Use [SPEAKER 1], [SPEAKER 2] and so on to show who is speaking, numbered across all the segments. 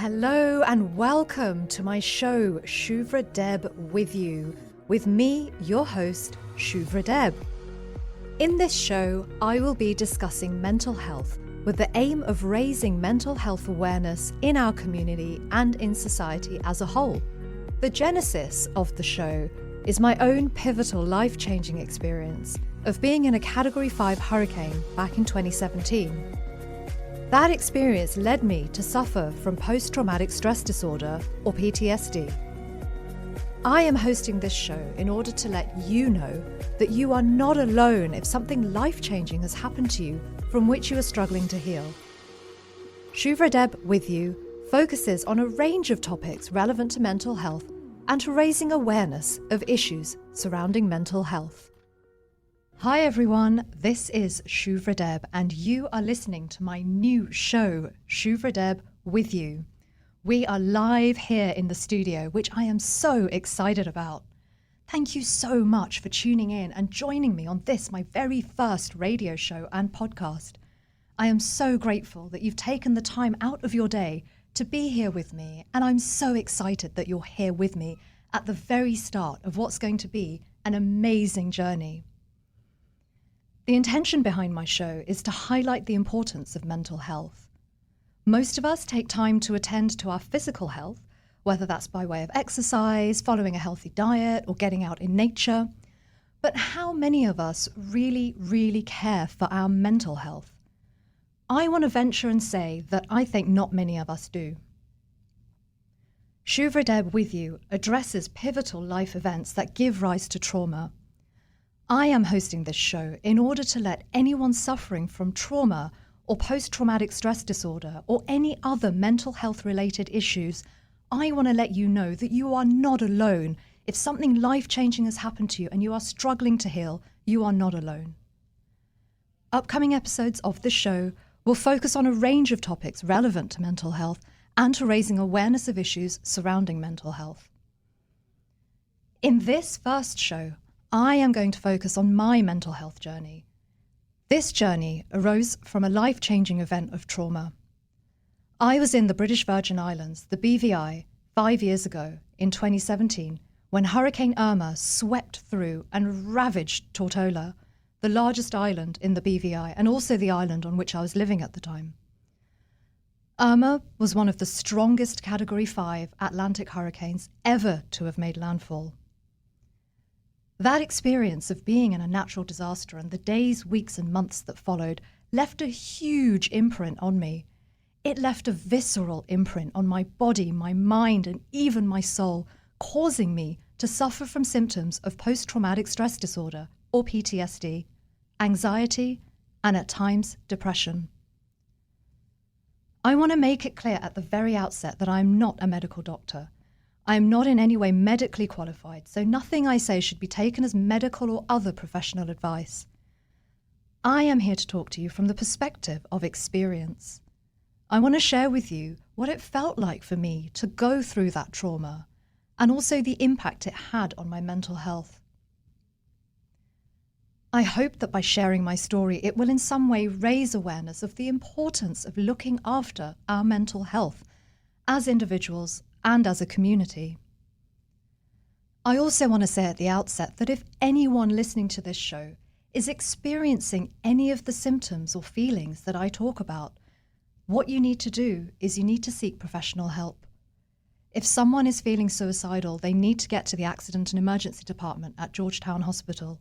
[SPEAKER 1] Hello and welcome to my show, Shuvra Deb with you, with me, your host, Shuvra Deb. In this show, I will be discussing mental health with the aim of raising mental health awareness in our community and in society as a whole. The genesis of the show is my own pivotal life-changing experience of being in a Category 5 hurricane back in 2017. That experience led me to suffer from post-traumatic stress disorder, or PTSD. I am hosting this show in order to let you know that you are not alone if something life-changing has happened to you from which you are struggling to heal. Shuvra Deb with you focuses on a range of topics relevant to mental health and to raising awareness of issues surrounding mental health. Hi everyone, this is Shuvra Deb and you are listening to my new show, Shuvra Deb with you. We are live here in the studio, which I am so excited about. Thank you so much for tuning in and joining me on this, my very first radio show and podcast. I am so grateful that you've taken the time out of your day to be here with me, and I'm so excited that you're here with me at the very start of what's going to be an amazing journey. The intention behind my show is to highlight the importance of mental health. Most of us take time to attend to our physical health, whether that's by way of exercise, following a healthy diet, or getting out in nature. But how many of us really care for our mental health? I want to venture and say that I think not many of us do. Shuvra Deb with you addresses pivotal life events that give rise to trauma. I am hosting this show in order to let anyone suffering from trauma or post-traumatic stress disorder or any other mental health related issues, I want to let you know that you are not alone. If something life-changing has happened to you and you are struggling to heal, you are not alone. Upcoming episodes of this show will focus on a range of topics relevant to mental health and to raising awareness of issues surrounding mental health. In this first show, I am going to focus on my mental health journey. This journey arose from a life-changing event of trauma. I was in the British Virgin Islands, the BVI, 5 years ago in 2017 when Hurricane Irma swept through and ravaged Tortola, the largest island in the BVI and also the island on which I was living at the time. Irma was one of the strongest Category 5 Atlantic hurricanes ever to have made landfall. That experience of being in a natural disaster and the days, weeks and months that followed left a huge imprint on me. It left a visceral imprint on my body, my mind and even my soul, causing me to suffer from symptoms of post-traumatic stress disorder, or PTSD, anxiety and at times depression. I want to make it clear at the very outset that I am not a medical doctor. I am not in any way medically qualified, so nothing I say should be taken as medical or other professional advice. I am here to talk to you from the perspective of experience. I want to share with you what it felt like for me to go through that trauma, and also the impact it had on my mental health. I hope that by sharing my story, it will in some way raise awareness of the importance of looking after our mental health as individuals and as a community. I also want to say at the outset that if anyone listening to this show is experiencing any of the symptoms or feelings that I talk about, what you need to do is you need to seek professional help. If someone is feeling suicidal, they need to get to the Accident and Emergency Department at Georgetown Hospital.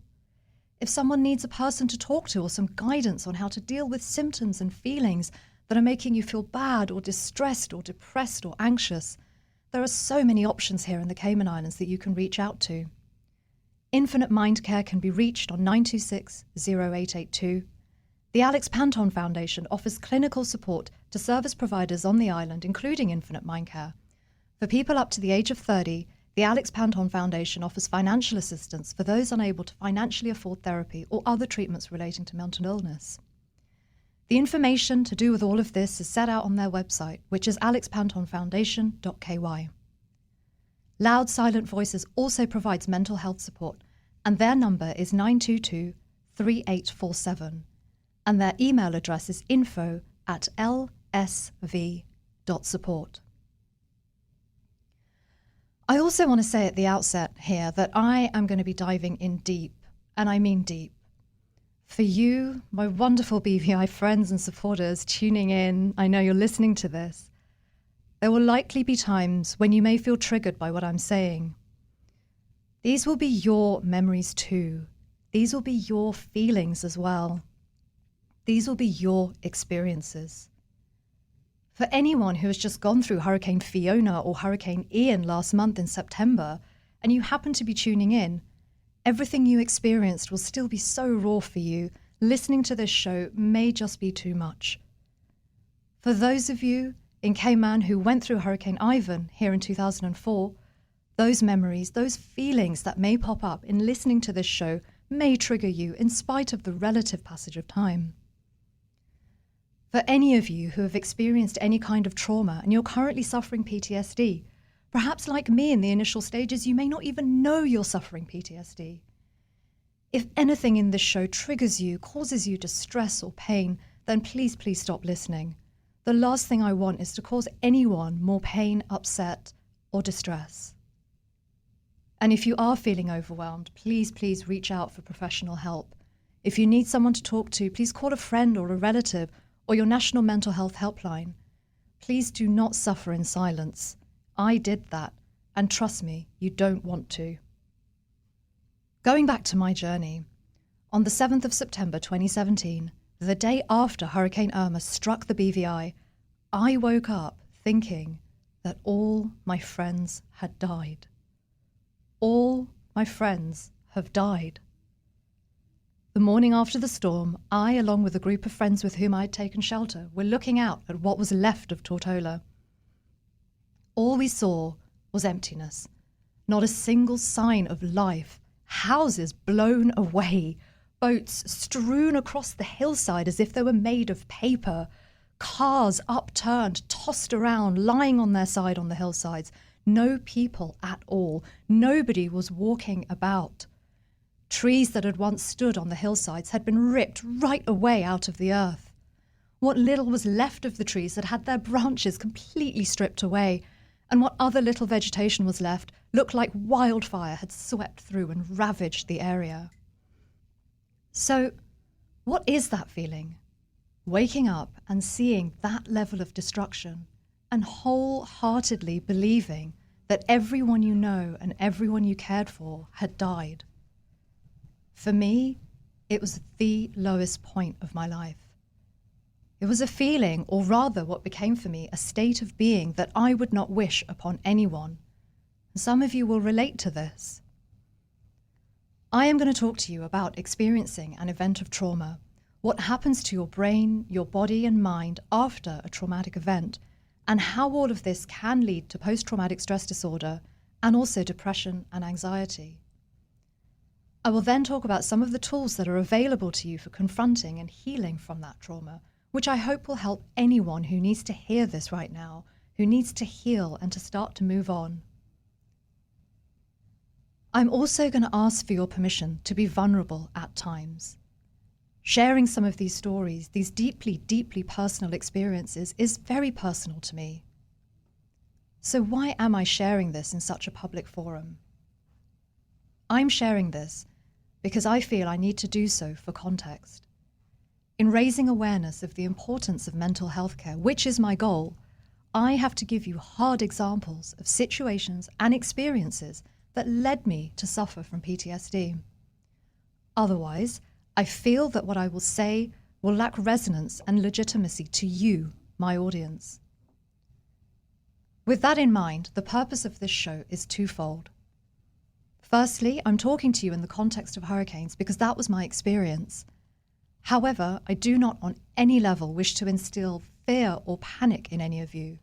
[SPEAKER 1] If someone needs a person to talk to or some guidance on how to deal with symptoms and feelings that are making you feel bad or distressed or depressed or anxious, there are so many options here in the Cayman Islands that you can reach out to. Infinite Mind Care can be reached on 926-0882. The Alex Panton Foundation offers clinical support to service providers on the island, including Infinite Mind Care. For people up to the age of 30, the Alex Panton Foundation offers financial assistance for those unable to financially afford therapy or other treatments relating to mental illness. The information to do with all of this is set out on their website, which is alexpantonfoundation.ky. Loud Silent Voices also provides mental health support, and their number is 922-3847, and their email address is info@lsv.support. I also want to say at the outset here that I am going to be diving in deep, and I mean deep. For you, my wonderful BVI friends and supporters tuning in, I know you're listening to this. There will likely be times when you may feel triggered by what I'm saying. These will be your memories too. These will be your feelings as well. These will be your experiences. For anyone who has just gone through Hurricane Fiona or Hurricane Ian last month in September, and you happen to be tuning in, everything you experienced will still be so raw for you. Listening to this show may just be too much. For those of you in Cayman who went through Hurricane Ivan here in 2004, those memories, those feelings that may pop up in listening to this show may trigger you in spite of the relative passage of time. For any of you who have experienced any kind of trauma and you're currently suffering PTSD, perhaps like me in the initial stages, you may not even know you're suffering PTSD. If anything in this show triggers you, causes you distress or pain, then please stop listening. The last thing I want is to cause anyone more pain, upset, or distress. And if you are feeling overwhelmed, please reach out for professional help. If you need someone to talk to, please call a friend or a relative or your national mental health helpline. Please do not suffer in silence. I did that, and trust me, you don't want to. Going back to my journey, on the 7th of September 2017, the day after Hurricane Irma struck the BVI, I woke up thinking that all my friends had died. All my friends have died. The morning after the storm, I, along with a group of friends with whom I had taken shelter, were looking out at what was left of Tortola. All we saw was emptiness. Not a single sign of life. Houses blown away. Boats strewn across the hillside as if they were made of paper. Cars upturned, tossed around, lying on their side on the hillsides. No people at all. Nobody was walking about. Trees that had once stood on the hillsides had been ripped right away out of the earth. What little was left of the trees had had their branches completely stripped away, and what other little vegetation was left looked like wildfire had swept through and ravaged the area. So, what is that feeling? Waking up and seeing that level of destruction and wholeheartedly believing that everyone you know and everyone you cared for had died. For me, it was the lowest point of my life. It was a feeling, or rather what became for me a state of being that I would not wish upon anyone. And some of you will relate to this. I am going to talk to you about experiencing an event of trauma, what happens to your brain, your body and mind after a traumatic event, and how all of this can lead to post-traumatic stress disorder and also depression and anxiety. I will then talk about some of the tools that are available to you for confronting and healing from that trauma, which I hope will help anyone who needs to hear this right now, who needs to heal and to start to move on. I'm also going to ask for your permission to be vulnerable at times. Sharing some of these stories, these deeply personal experiences, is very personal to me. So why am I sharing this in such a public forum? I'm sharing this because I feel I need to do so for context. In raising awareness of the importance of mental health care, which is my goal, I have to give you hard examples of situations and experiences that led me to suffer from PTSD. Otherwise, I feel that what I will say will lack resonance and legitimacy to you, my audience. With that in mind, the purpose of this show is twofold. Firstly, I'm talking to you in the context of hurricanes because that was my experience. However, I do not on any level wish to instill fear or panic in any of you.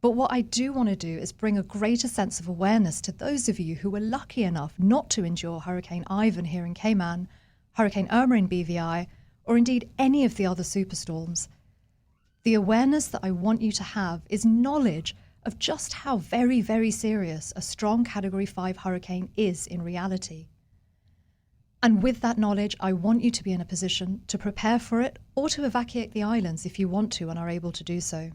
[SPEAKER 1] But what I do want to do is bring a greater sense of awareness to those of you who were lucky enough not to endure Hurricane Ivan here in Cayman, Hurricane Irma in BVI, or indeed any of the other superstorms. The awareness that I want you to have is knowledge of just how very serious a strong Category 5 hurricane is in reality. And with that knowledge, I want you to be in a position to prepare for it or to evacuate the islands if you want to and are able to do so.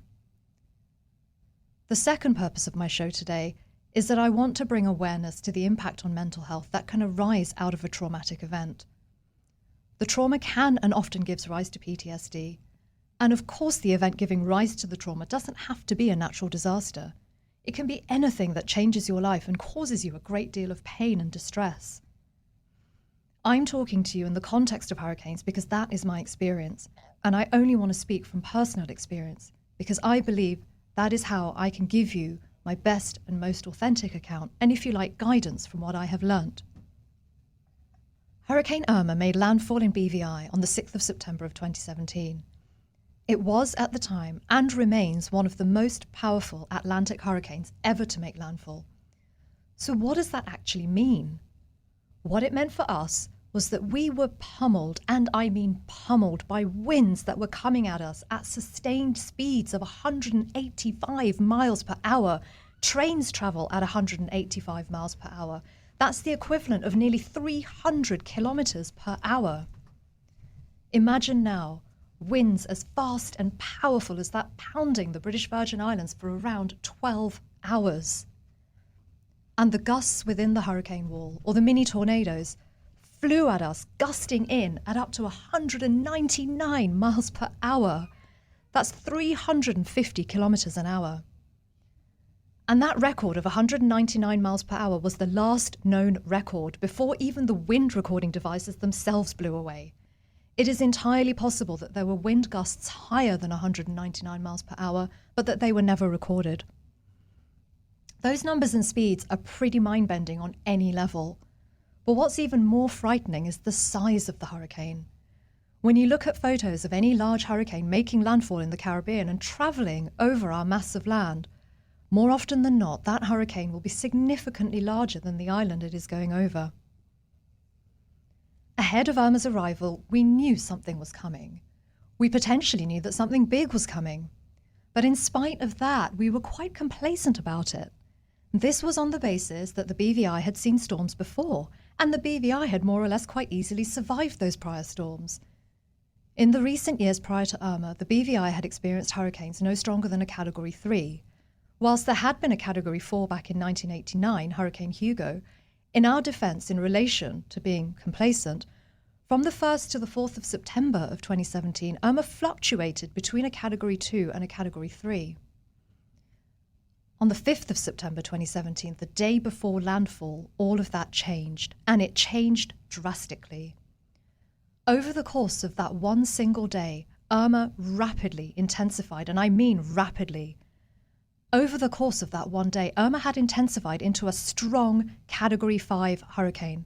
[SPEAKER 1] The second purpose of my show today is that I want to bring awareness to the impact on mental health that can arise out of a traumatic event. The trauma can and often gives rise to PTSD. And of course, the event giving rise to the trauma doesn't have to be a natural disaster. It can be anything that changes your life and causes you a great deal of pain and distress. I'm talking to you in the context of hurricanes because that is my experience, and I only want to speak from personal experience because I believe that is how I can give you my best and most authentic account, and if you like, guidance from what I have learnt. Hurricane Irma made landfall in BVI on the 6th of September of 2017. It was at the time and remains one of the most powerful Atlantic hurricanes ever to make landfall. So what does that actually mean? What it meant for us was that we were pummeled, and I mean pummeled, by winds that were coming at us at sustained speeds of 185 miles per hour. Trains travel at 185 miles per hour. That's the equivalent of nearly 300 kilometers per hour. Imagine now winds as fast and powerful as that pounding the British Virgin Islands for around 12 hours. And the gusts within the hurricane wall, or the mini tornadoes, flew at us, gusting in at up to 199 miles per hour. That's 350 kilometers an hour. And that record of 199 miles per hour was the last known record before even the wind recording devices themselves blew away. It is entirely possible that there were wind gusts higher than 199 miles per hour, but that they were never recorded. Those numbers and speeds are pretty mind-bending on any level. But what's even more frightening is the size of the hurricane. When you look at photos of any large hurricane making landfall in the Caribbean and travelling over our massive land, more often than not, that hurricane will be significantly larger than the island it is going over. Ahead of Irma's arrival, we knew something was coming. We potentially knew that something big was coming. But in spite of that, we were quite complacent about it. This was on the basis that the BVI had seen storms before, and the BVI had more or less quite easily survived those prior storms. In the recent years prior to Irma, the BVI had experienced hurricanes no stronger than a Category 3. Whilst there had been a Category 4 back in 1989, Hurricane Hugo, in our defence in relation to being complacent, from the 1st to the 4th of September of 2017, Irma fluctuated between a Category 2 and a Category 3. On the 5th of September 2017, the day before landfall, all of that changed, and it changed drastically. Over the course of that one single day, Irma rapidly intensified, and I mean rapidly. Over the course of that one day, Irma had intensified into a strong Category 5 hurricane.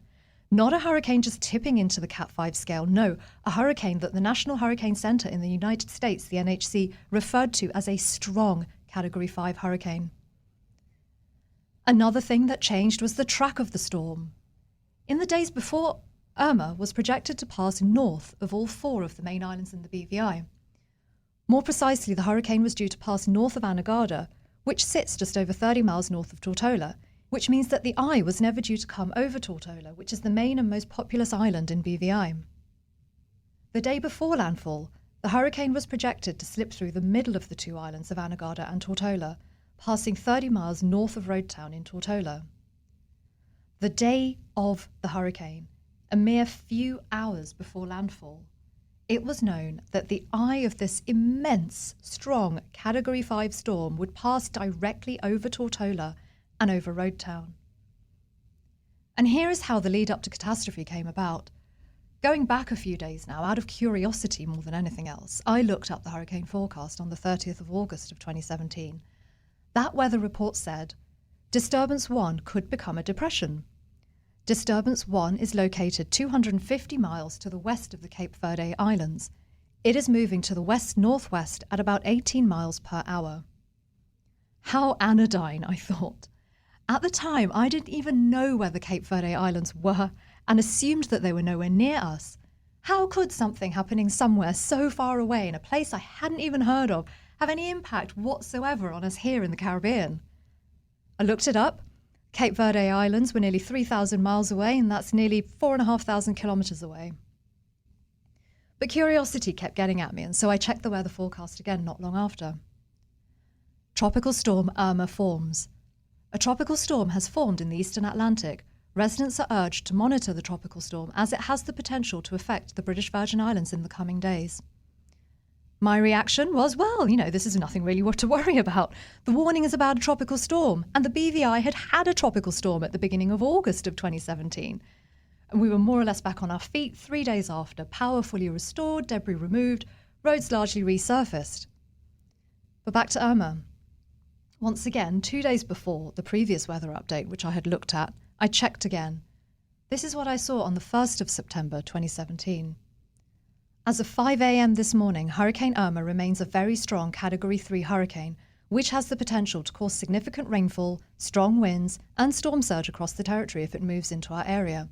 [SPEAKER 1] Not a hurricane just tipping into the Cat 5 scale, no, a hurricane that the National Hurricane Center in the United States, the NHC, referred to as a strong Category 5 hurricane. Another thing that changed was the track of the storm. In the days before, Irma was projected to pass north of all 4 of the main islands in the BVI. More precisely, the hurricane was due to pass north of Anegada, which sits just over 30 miles north of Tortola, which means that the eye was never due to come over Tortola, which is the main and most populous island in BVI. The day before landfall, the hurricane was projected to slip through the middle of the 2 islands of Anegada and Tortola, passing 30 miles north of Road Town in Tortola. The day of the hurricane, a mere few hours before landfall, it was known that the eye of this immense, strong Category 5 storm would pass directly over Tortola and over Road Town. And here is how the lead up to catastrophe came about. Going back a few days now, out of curiosity more than anything else, I looked up the hurricane forecast on the 30th of August of 2017. That weather report said, Disturbance 1 could become a depression. Disturbance 1 is located 250 miles to the west of the Cape Verde Islands. It is moving to the west-northwest at about 18 miles per hour. How anodyne, I thought. At the time, I didn't even know where the Cape Verde Islands were and assumed that they were nowhere near us. How could something happening somewhere so far away in a place I hadn't even heard of have any impact whatsoever on us here in the Caribbean? I looked it up. Cape Verde Islands were nearly 3,000 miles away, and that's nearly 4,500 kilometres away. But curiosity kept getting at me, and so I checked the weather forecast again not long after. Tropical storm Irma forms. A tropical storm has formed in the eastern Atlantic. Residents are urged to monitor the tropical storm as it has the potential to affect the British Virgin Islands in the coming days. My reaction was, well, this is nothing really to worry about. The warning is about a tropical storm, and the BVI had a tropical storm at the beginning of August of 2017. And we were more or less back on our feet 3 days after, power fully restored, debris removed, roads largely resurfaced. But back to Irma. Once again, 2 days before the previous weather update, which I had looked at, I checked again. This is what I saw on the 1st of September 2017. As of 5 a.m. this morning, Hurricane Irma remains a very strong Category 3 hurricane, which has the potential to cause significant rainfall, strong winds, and storm surge across the territory if it moves into our area.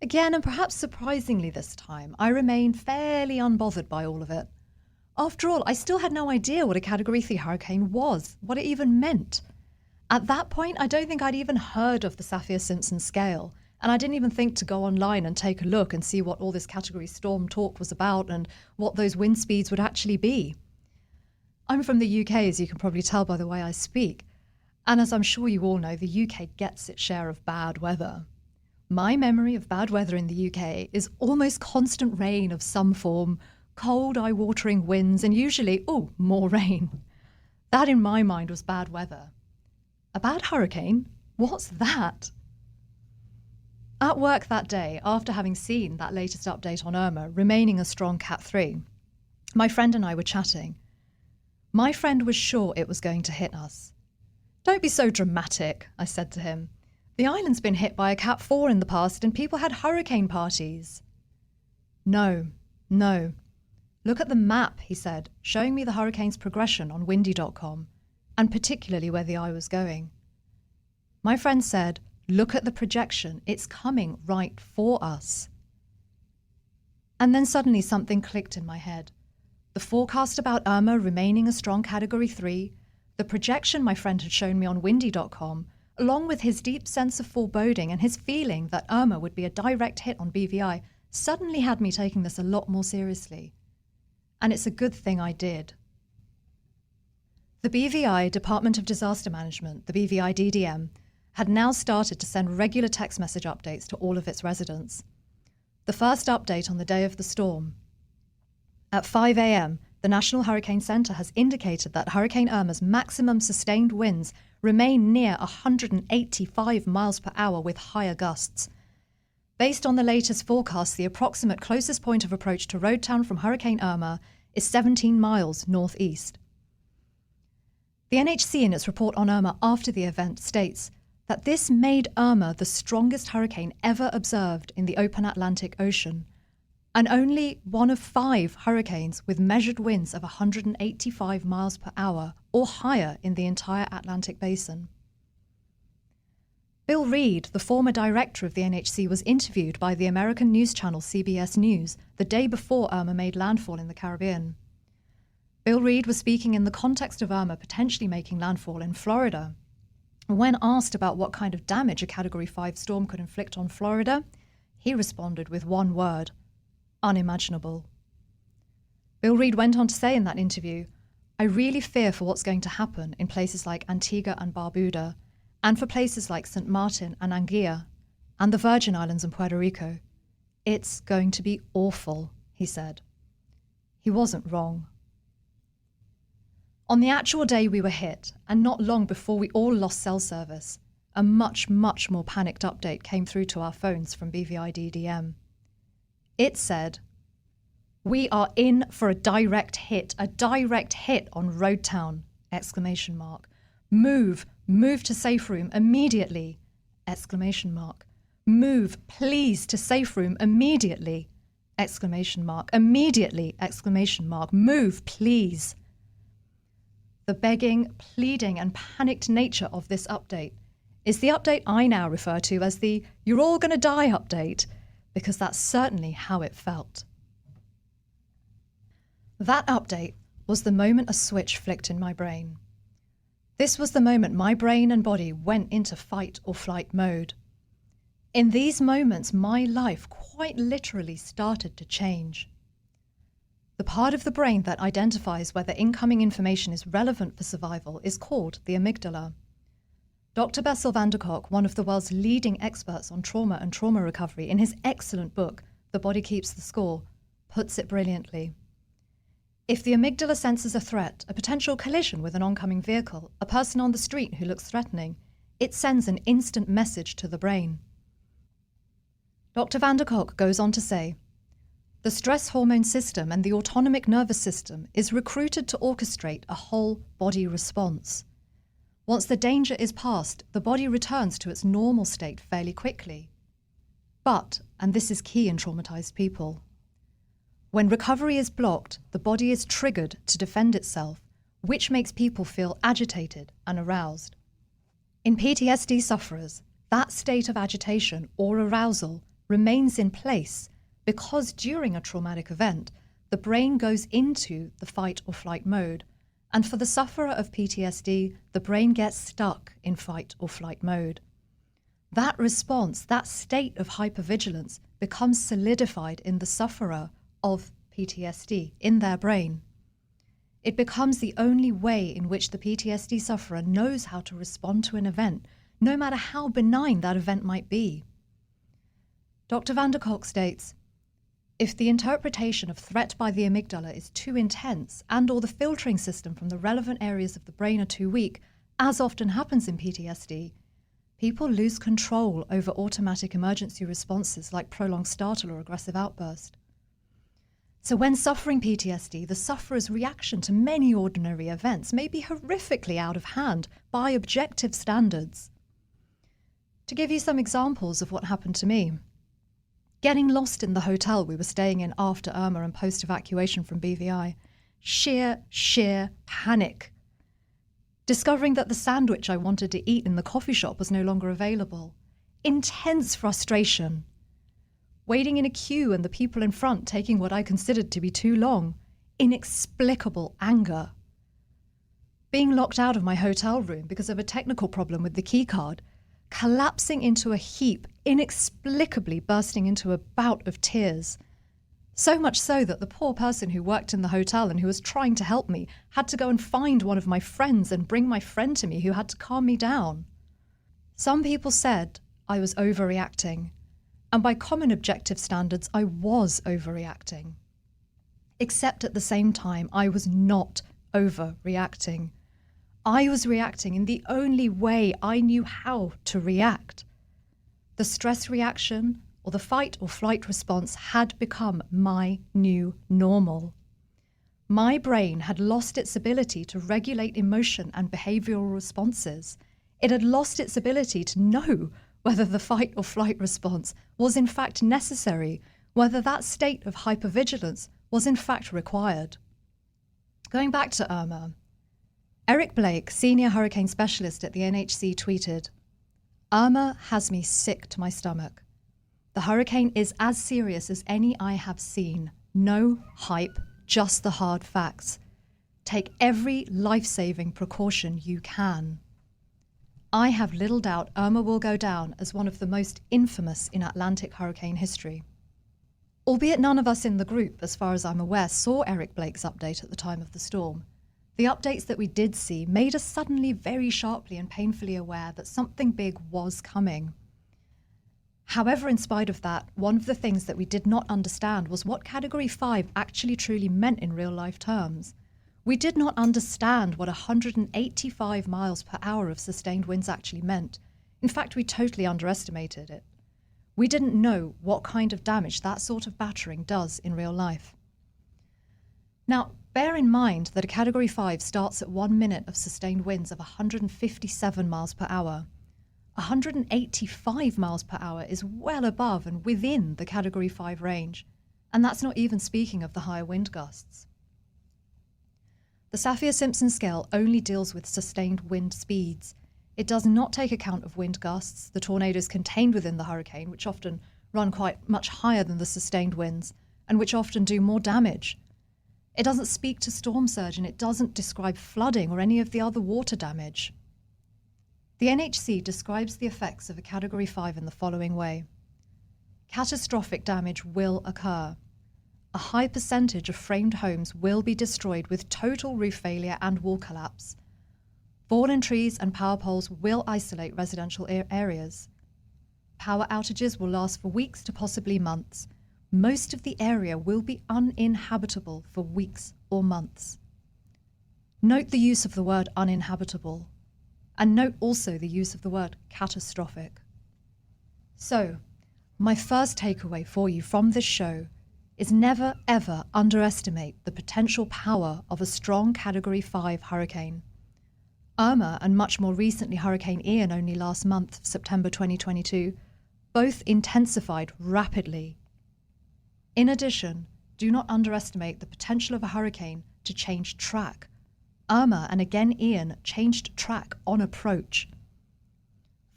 [SPEAKER 1] Again, and perhaps surprisingly this time, I remain fairly unbothered by all of it. After all, I still had no idea what a Category 3 hurricane was, what it even meant. At that point, I don't think I'd even heard of the Saffir-Simpson scale, and I didn't even think to go online and take a look and see what all this Category storm talk was about and what those wind speeds would actually be. I'm from the UK, as you can probably tell by the way I speak, and as I'm sure you all know, the UK gets its share of bad weather. My memory of bad weather in the UK is almost constant rain of some form, cold, eye-watering winds, and usually, more rain. That in my mind was bad weather. A bad hurricane? What's that? At work that day, after having seen that latest update on Irma remaining a strong Cat 3, my friend and I were chatting. My friend was sure it was going to hit us. "Don't be so dramatic," I said to him. "The island's been hit by a Cat 4 in the past and people had hurricane parties." No. Look at the map, he said, showing me the hurricane's progression on windy.com, and particularly where the eye was going. My friend said, "Look at the projection, it's coming right for us." And then suddenly something clicked in my head. The forecast about Irma remaining a strong Category 3, the projection my friend had shown me on windy.com, along with his deep sense of foreboding and his feeling that Irma would be a direct hit on BVI, suddenly had me taking this a lot more seriously. And it's a good thing I did. The BVI, Department of Disaster Management, the BVI DDM, had now started to send regular text message updates to all of its residents. The first update on the day of the storm. At 5 a.m., the National Hurricane Center has indicated that Hurricane Irma's maximum sustained winds remain near 185 miles per hour with higher gusts. Based on the latest forecast, the approximate closest point of approach to Roadtown from Hurricane Irma is 17 miles northeast. The NHC in its report on Irma after the event states that this made Irma the strongest hurricane ever observed in the open Atlantic Ocean, and only one of 5 hurricanes with measured winds of 185 miles per hour or higher in the entire Atlantic basin. Bill Reid, the former director of the NHC, was interviewed by the American news channel CBS News the day before Irma made landfall in the Caribbean. Bill Reid was speaking in the context of Irma potentially making landfall in Florida. When asked about what kind of damage a Category 5 storm could inflict on Florida, he responded with one word: unimaginable. Bill Reid went on to say in that interview, "I really fear for what's going to happen in places like Antigua and Barbuda, and for places like St. Martin and Anguilla, and the Virgin Islands and Puerto Rico. It's going to be awful," he said. He wasn't wrong. On the actual day we were hit, and not long before we all lost cell service, a much more panicked update came through to our phones from BVI DDM. It said, "We are in for a direct hit on Roadtown! Exclamation mark. Move to safe room immediately! Exclamation mark. Move, please, to safe room immediately! Exclamation mark. Immediately! Exclamation mark. Move, please!" The begging, pleading, and panicked nature of this update is the update I now refer to as the "you're all going to die" update, because that's certainly how it felt. That update was the moment a switch flicked in my brain. This was the moment my brain and body went into fight or flight mode. In these moments, my life quite literally started to change. The part of the brain that identifies whether incoming information is relevant for survival is called the amygdala. Dr. Bessel van der Kolk, one of the world's leading experts on trauma and trauma recovery, in his excellent book, The Body Keeps the Score, puts it brilliantly. If the amygdala senses a threat, a potential collision with an oncoming vehicle, a person on the street who looks threatening, it sends an instant message to the brain. Dr. van der Kolk goes on to say, the stress hormone system and the autonomic nervous system is recruited to orchestrate a whole body response. Once the danger is past, the body returns to its normal state fairly quickly. But, and this is key in traumatized people, when recovery is blocked, the body is triggered to defend itself, which makes people feel agitated and aroused. In PTSD sufferers, that state of agitation or arousal remains in place because during a traumatic event, the brain goes into the fight or flight mode. And for the sufferer of PTSD, the brain gets stuck in fight or flight mode. That response, that state of hypervigilance, becomes solidified in the sufferer of PTSD, in their brain. It becomes the only way in which the PTSD sufferer knows how to respond to an event, no matter how benign that event might be. Dr. van der Kolk states, if the interpretation of threat by the amygdala is too intense and/or the filtering system from the relevant areas of the brain are too weak, as often happens in PTSD, people lose control over automatic emergency responses like prolonged startle or aggressive outburst. So when suffering PTSD, the sufferer's reaction to many ordinary events may be horrifically out of hand by objective standards. To give you some examples of what happened to me, getting lost in the hotel we were staying in after Irma and post-evacuation from BVI. Sheer panic. Discovering that the sandwich I wanted to eat in the coffee shop was no longer available. Intense frustration. Waiting in a queue and the people in front taking what I considered to be too long. Inexplicable anger. Being locked out of my hotel room because of a technical problem with the key card. Collapsing into a heap, inexplicably bursting into a bout of tears. So much so that the poor person who worked in the hotel and who was trying to help me had to go and find one of my friends and bring my friend to me who had to calm me down. Some people said I was overreacting, and by common objective standards, I was overreacting. Except at the same time, I was not overreacting. I was reacting in the only way I knew how to react. The stress reaction or the fight or flight response had become my new normal. My brain had lost its ability to regulate emotion and behavioral responses. It had lost its ability to know whether the fight or flight response was in fact necessary, whether that state of hypervigilance was in fact required. Going back to Irma, Eric Blake, senior hurricane specialist at the NHC, tweeted, Irma has me sick to my stomach. The hurricane is as serious as any I have seen. No hype, just the hard facts. Take every life-saving precaution you can. I have little doubt Irma will go down as one of the most infamous in Atlantic hurricane history. Albeit none of us in the group, as far as I'm aware, saw Eric Blake's update at the time of the storm. The updates that we did see made us suddenly very sharply and painfully aware that something big was coming. However, in spite of that, one of the things that we did not understand was what Category 5 actually truly meant in real-life terms. We did not understand what 185 miles per hour of sustained winds actually meant. In fact, we totally underestimated it. We didn't know what kind of damage that sort of battering does in real life. Now, bear in mind that a Category 5 starts at 1 minute of sustained winds of 157 miles per hour. 185 miles per hour is well above and within the Category 5 range, and that's not even speaking of the higher wind gusts. The Saffir-Simpson scale only deals with sustained wind speeds. It does not take account of wind gusts, the tornadoes contained within the hurricane, which often run quite much higher than the sustained winds, and which often do more damage. It doesn't speak to storm surge, and it doesn't describe flooding or any of the other water damage. The NHC describes the effects of a Category 5 in the following way. Catastrophic damage will occur. A high percentage of framed homes will be destroyed with total roof failure and wall collapse. Fallen trees and power poles will isolate residential areas. Power outages will last for weeks to possibly months. Most of the area will be uninhabitable for weeks or months. Note the use of the word uninhabitable, and note also the use of the word catastrophic. So, my first takeaway for you from this show is never ever underestimate the potential power of a strong Category 5 hurricane. Irma and much more recently Hurricane Ian only last month, September 2022, both intensified rapidly. In addition, do not underestimate the potential of a hurricane to change track. Irma and again Ian changed track on approach.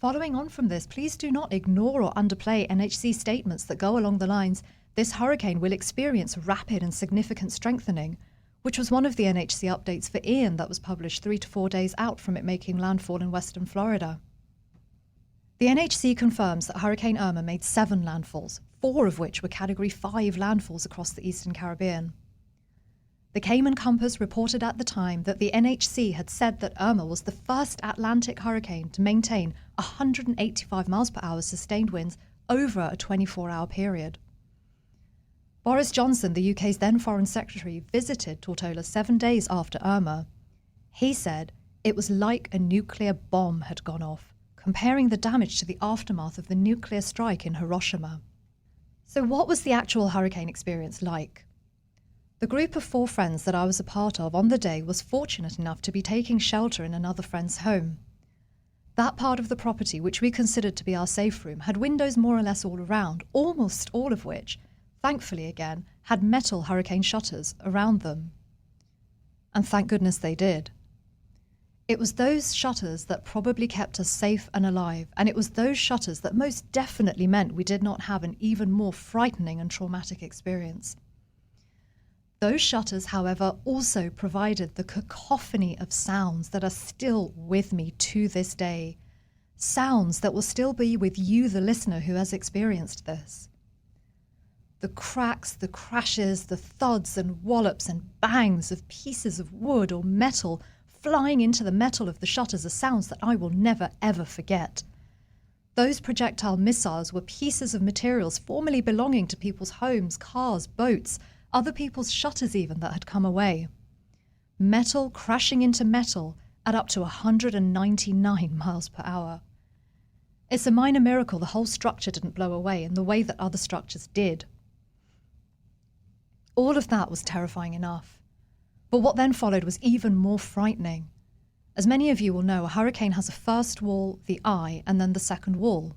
[SPEAKER 1] Following on from this, please do not ignore or underplay NHC statements that go along the lines, this hurricane will experience rapid and significant strengthening, which was one of the NHC updates for Ian that was published 3 to 4 days out from it making landfall in western Florida. The NHC confirms that Hurricane Irma made 7 landfalls, 4 of which were Category 5 landfalls across the Eastern Caribbean. The Cayman Compass reported at the time that the NHC had said that Irma was the first Atlantic hurricane to maintain 185 miles per hour sustained winds over a 24-hour period. Boris Johnson, the UK's then Foreign Secretary, visited Tortola 7 days after Irma. He said it was like a nuclear bomb had gone off, comparing the damage to the aftermath of the nuclear strike in Hiroshima. So what was the actual hurricane experience like? The group of 4 friends that I was a part of on the day was fortunate enough to be taking shelter in another friend's home. That part of the property, which we considered to be our safe room, had windows more or less all around, almost all of which, thankfully again, had metal hurricane shutters around them. And thank goodness they did. It was those shutters that probably kept us safe and alive, and it was those shutters that most definitely meant we did not have an even more frightening and traumatic experience. Those shutters, however, also provided the cacophony of sounds that are still with me to this day. Sounds that will still be with you, the listener, who has experienced this. The cracks, the crashes, the thuds and wallops and bangs of pieces of wood or metal flying into the metal of the shutters are sounds that I will never ever forget. Those projectile missiles were pieces of materials formerly belonging to people's homes, cars, boats, other people's shutters even that had come away. Metal crashing into metal at up to 199 miles per hour. It's a minor miracle the whole structure didn't blow away in the way that other structures did. All of that was terrifying enough. But what then followed was even more frightening. As many of you will know, a hurricane has a first wall, the eye, and then the second wall.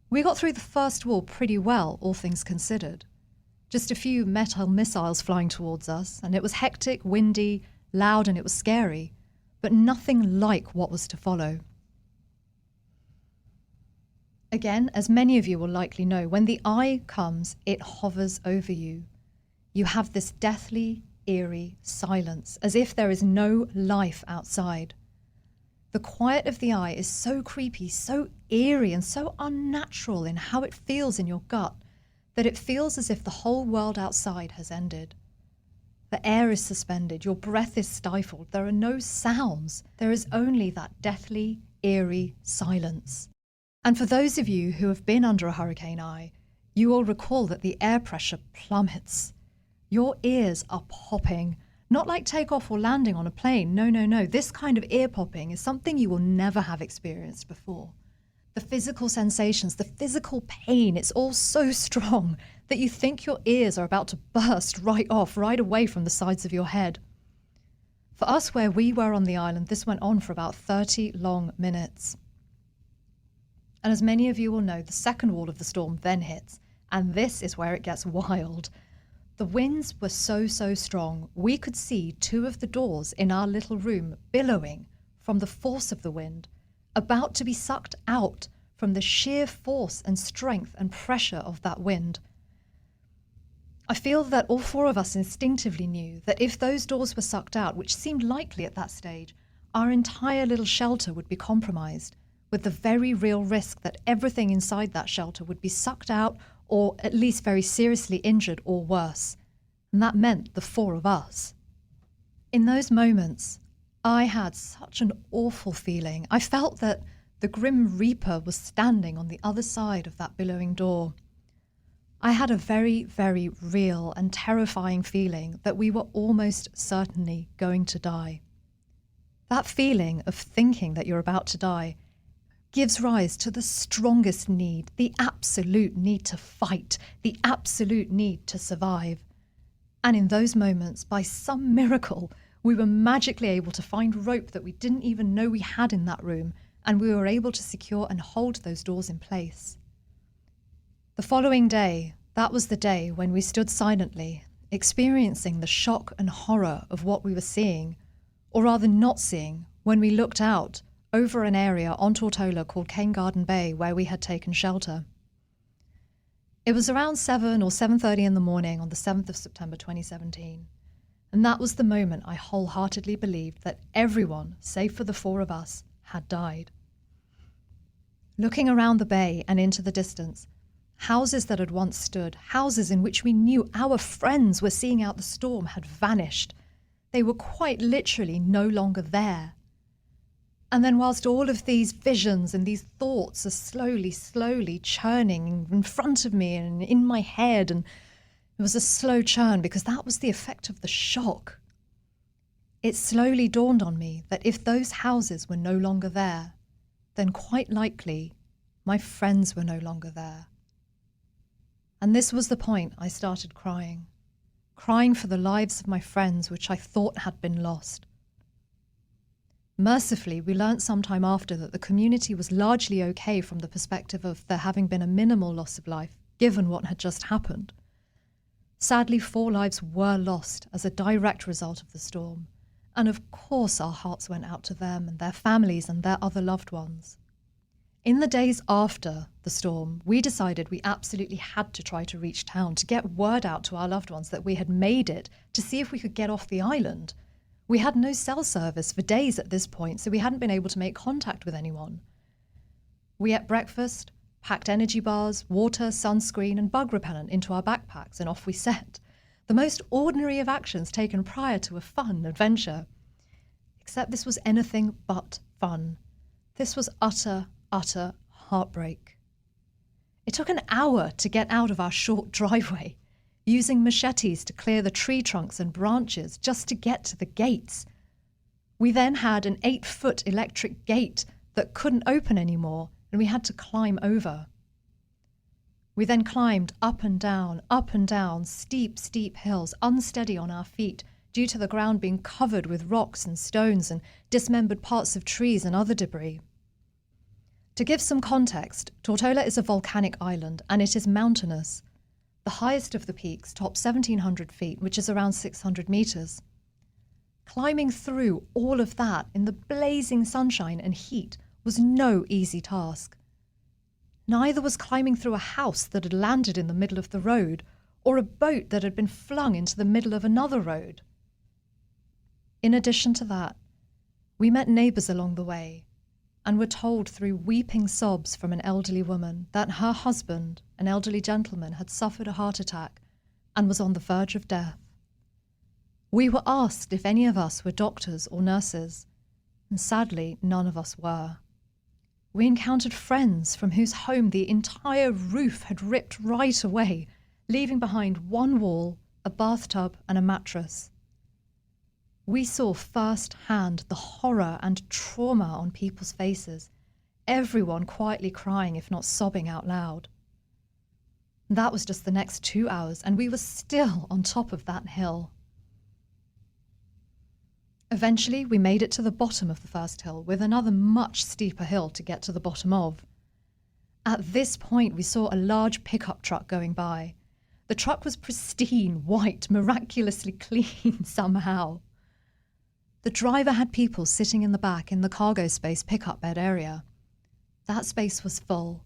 [SPEAKER 1] We got through the first wall pretty well, all things considered. Just a few metal missiles flying towards us, and it was hectic, windy, loud, and it was scary, but nothing like what was to follow. Again, as many of you will likely know, when the eye comes, it hovers over you. You have this deathly, eerie silence, as if there is no life outside. The quiet of the eye is so creepy, so eerie, and so unnatural in how it feels in your gut, that it feels as if the whole world outside has ended. The air is suspended, your breath is stifled, there are no sounds, there is only that deathly, eerie silence. And for those of you who have been under a hurricane eye, you will recall that the air pressure plummets. Your ears are popping, not like takeoff or landing on a plane, no. This kind of ear popping is something you will never have experienced before. The physical sensations, the physical pain, it's all so strong that you think your ears are about to burst right off, right away from the sides of your head. For us, where we were on the island, this went on for about 30 long minutes. And as many of you will know, the second wall of the storm then hits, and this is where it gets wild. The winds were so strong, we could see 2 of the doors in our little room billowing from the force of the wind, about to be sucked out from the sheer force and strength and pressure of that wind. I feel that all 4 of us instinctively knew that if those doors were sucked out, which seemed likely at that stage, our entire little shelter would be compromised, with the very real risk that everything inside that shelter would be sucked out or at least very seriously injured or worse. And that meant the 4 of us. In those moments, I had such an awful feeling. I felt that the Grim Reaper was standing on the other side of that billowing door. I had a very, very real and terrifying feeling that we were almost certainly going to die. That feeling of thinking that you're about to die gives rise to the strongest need, the absolute need to fight, the absolute need to survive. And in those moments, by some miracle, we were magically able to find rope that we didn't even know we had in that room, and we were able to secure and hold those doors in place. The following day, that was the day when we stood silently, experiencing the shock and horror of what we were seeing, or rather not seeing, when we looked out over an area on Tortola called Cane Garden Bay where we had taken shelter. It was around 7 or 7:30 in the morning on the 7th of September 2017, and that was the moment I wholeheartedly believed that everyone, save for the 4 of us, had died. Looking around the bay and into the distance, houses that had once stood, houses in which we knew our friends were seeing out the storm, had vanished. They were quite literally no longer there. And then whilst all of these visions and these thoughts are slowly churning in front of me and in my head, and it was a slow churn because that was the effect of the shock. It slowly dawned on me that if those houses were no longer there, then quite likely my friends were no longer there. And this was the point I started crying for the lives of my friends which I thought had been lost. Mercifully, we learnt some time after that the community was largely okay from the perspective of there having been a minimal loss of life, given what had just happened. Sadly, 4 lives were lost as a direct result of the storm, and of course our hearts went out to them and their families and their other loved ones. In the days after the storm, we decided we absolutely had to try to reach town to get word out to our loved ones that we had made it, to see if we could get off the island. We had no cell service for days at this point, so we hadn't been able to make contact with anyone. We ate breakfast, packed energy bars, water, sunscreen, and bug repellent into our backpacks, and off we set. The most ordinary of actions taken prior to a fun adventure. Except this was anything but fun. This was utter heartbreak. It took an hour to get out of our short driveway, using machetes to clear the tree trunks and branches just to get to the gates. We then had an 8-foot electric gate that couldn't open anymore, and we had to climb over. We then climbed up and down, steep hills, unsteady on our feet due to the ground being covered with rocks and stones and dismembered parts of trees and other debris. To give some context, Tortola is a volcanic island and it is mountainous. The highest of the peaks tops 1,700 feet, which is around 600 meters. Climbing through all of that in the blazing sunshine and heat was no easy task. Neither was climbing through a house that had landed in the middle of the road or a boat that had been flung into the middle of another road. In addition to that, we met neighbours along the way and were told through weeping sobs from an elderly woman that her husband, an elderly gentleman, had suffered a heart attack and was on the verge of death. We were asked if any of us were doctors or nurses, and sadly none of us were. We encountered friends from whose home the entire roof had ripped right away, leaving behind one wall, a bathtub and a mattress. We saw firsthand the horror and trauma on people's faces, everyone quietly crying if not sobbing out loud. That was just the next 2 hours, and we were still on top of that hill. Eventually, we made it to the bottom of the first hill, with another much steeper hill to get to the bottom of. At this point, we saw a large pickup truck going by. The truck was pristine, white, miraculously clean somehow. The driver had people sitting in the back in the cargo space pickup bed area. That space was full.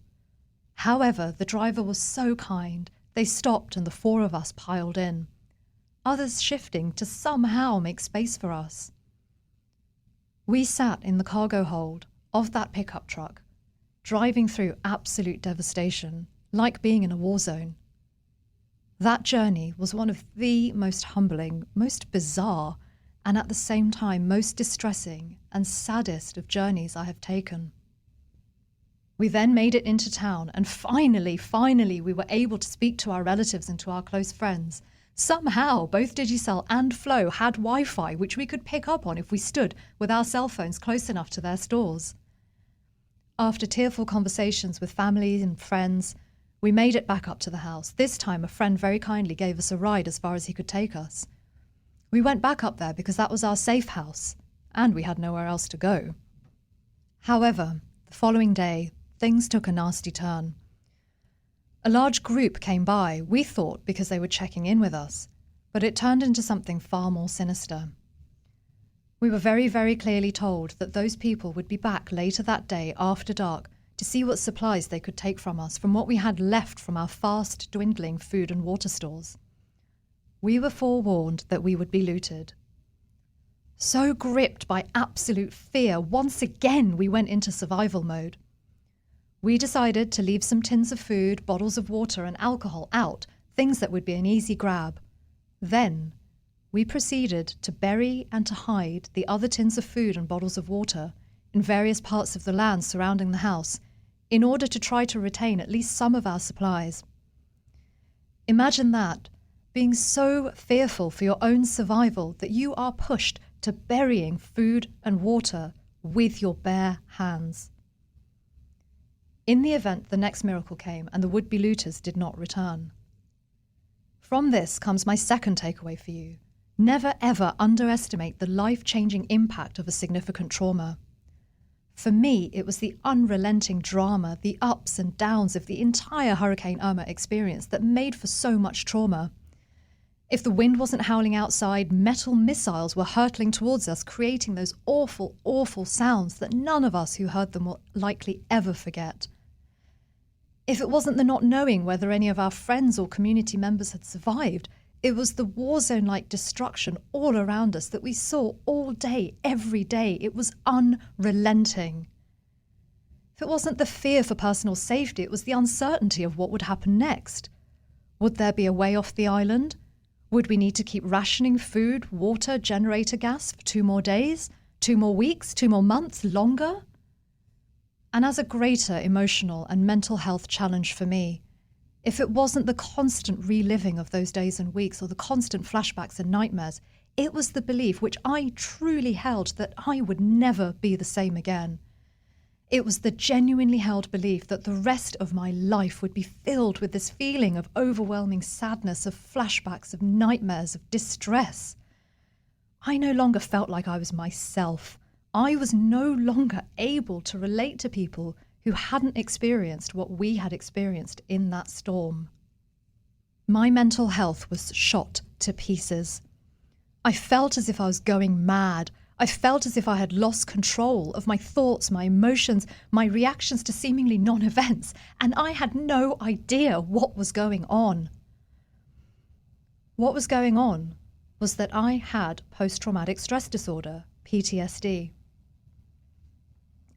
[SPEAKER 1] However, the driver was so kind, they stopped and the 4 of us piled in, others shifting to somehow make space for us. We sat in the cargo hold of that pickup truck, driving through absolute devastation, like being in a war zone. That journey was one of the most humbling, most bizarre, and at the same time most distressing and saddest of journeys I have taken. We then made it into town, and finally, we were able to speak to our relatives and to our close friends. Somehow, both Digicel and Flow had Wi-Fi, which we could pick up on if we stood with our cell phones close enough to their stores. After tearful conversations with family and friends, we made it back up to the house. This time, a friend very kindly gave us a ride as far as he could take us. We went back up there because that was our safe house, and we had nowhere else to go. However, the following day, things took a nasty turn. A large group came by, we thought because they were checking in with us, but it turned into something far more sinister. We were very, very clearly told that those people would be back later that day after dark to see what supplies they could take from us, from what we had left from our fast dwindling food and water stores. We were forewarned that we would be looted. So gripped by absolute fear, once again we went into survival mode. We decided to leave some tins of food, bottles of water and alcohol out, things that would be an easy grab. Then, we proceeded to bury and to hide the other tins of food and bottles of water in various parts of the land surrounding the house in order to try to retain at least some of our supplies. Imagine that, being so fearful for your own survival that you are pushed to burying food and water with your bare hands. In the event, the next miracle came and the would-be looters did not return. From this comes my second takeaway for you. Never ever underestimate the life-changing impact of a significant trauma. For me, it was the unrelenting drama, the ups and downs of the entire Hurricane Irma experience that made for so much trauma. If the wind wasn't howling outside, metal missiles were hurtling towards us, creating those awful, awful sounds that none of us who heard them will likely ever forget. If it wasn't the not knowing whether any of our friends or community members had survived, it was the war zone-like destruction all around us that we saw all day, every day. It was unrelenting. If it wasn't the fear for personal safety, it was the uncertainty of what would happen next. Would there be a way off the island? Would we need to keep rationing food, water, generator gas for 2 more days, 2 more weeks, 2 more months, longer? And as a greater emotional and mental health challenge for me, if it wasn't the constant reliving of those days and weeks or the constant flashbacks and nightmares, it was the belief which I truly held that I would never be the same again. It was the genuinely held belief that the rest of my life would be filled with this feeling of overwhelming sadness, of flashbacks, of nightmares, of distress. I no longer felt like I was myself. I was no longer able to relate to people who hadn't experienced what we had experienced in that storm. My mental health was shot to pieces. I felt as if I was going mad. I felt as if I had lost control of my thoughts, my emotions, my reactions to seemingly non-events, and I had no idea what was going on. What was going on was that I had post-traumatic stress disorder, PTSD.